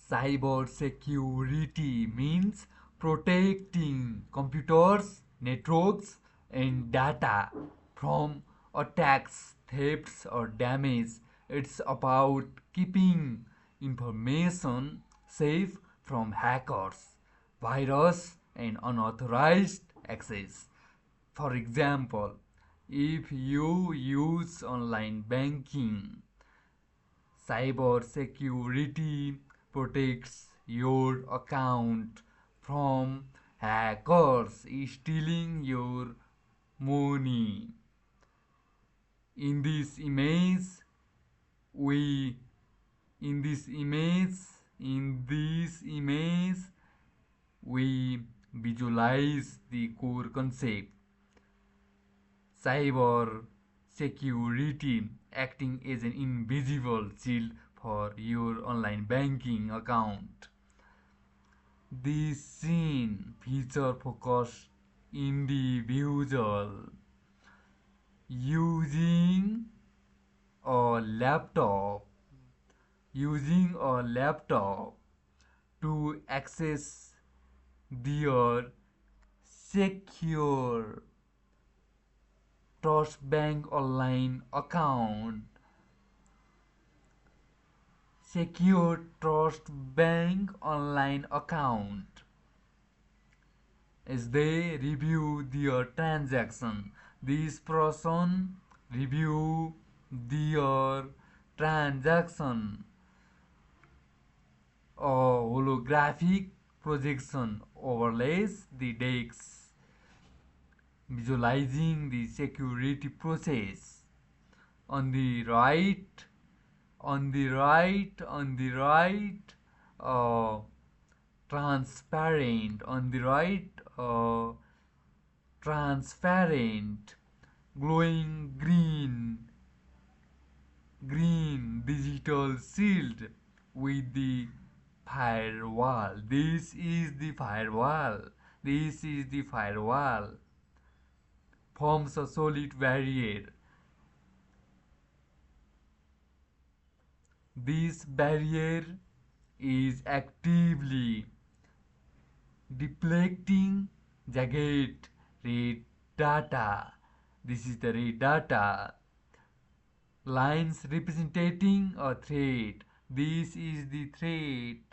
Cybersecurity means protecting computers, networks, and data from attacks, thefts, or damage. It's about keeping information safe from hackers, virus, and unauthorized access. For example, if you use online banking, cybersecurity protects your account from hackers stealing your money. In this image, we in this image in this image we visualize the core concept. Cyber security acting as an invisible shield for your online banking account. This scene feature focus individual using a laptop to access their secure Trust Bank online account. Secure Trust Bank online account. As they review their transaction, this person review their transaction. A holographic projection overlays the decks, visualizing the security process. On the right, uh, transparent. On the right, transparent, glowing green digital shield with the firewall. This is the firewall. This is the firewall. Forms a solid barrier. This barrier is actively deflecting jagged red data. This is the red data. Lines representing a threat. This is the threat.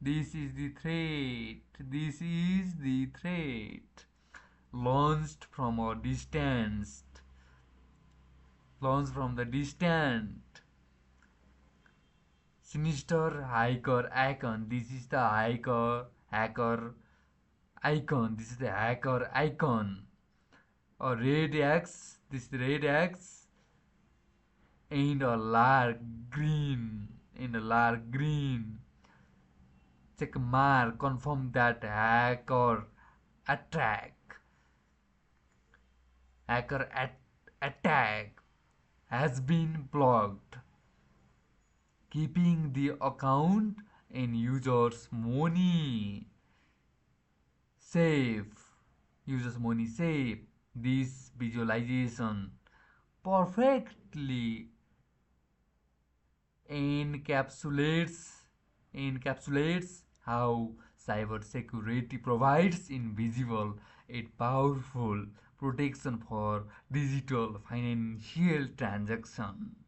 This is the threat. This is the threat. Launched from a distance. Launched from the distant. Sinister hacker icon. This is the hacker icon. This is the hacker icon. A red X. This is the red X. And a large green. Check mark. Confirm that hacker attack. Attack has been blocked, keeping the account and users' money safe. This visualization perfectly encapsulates how cybersecurity provides invisible and powerful protection for digital financial transactions.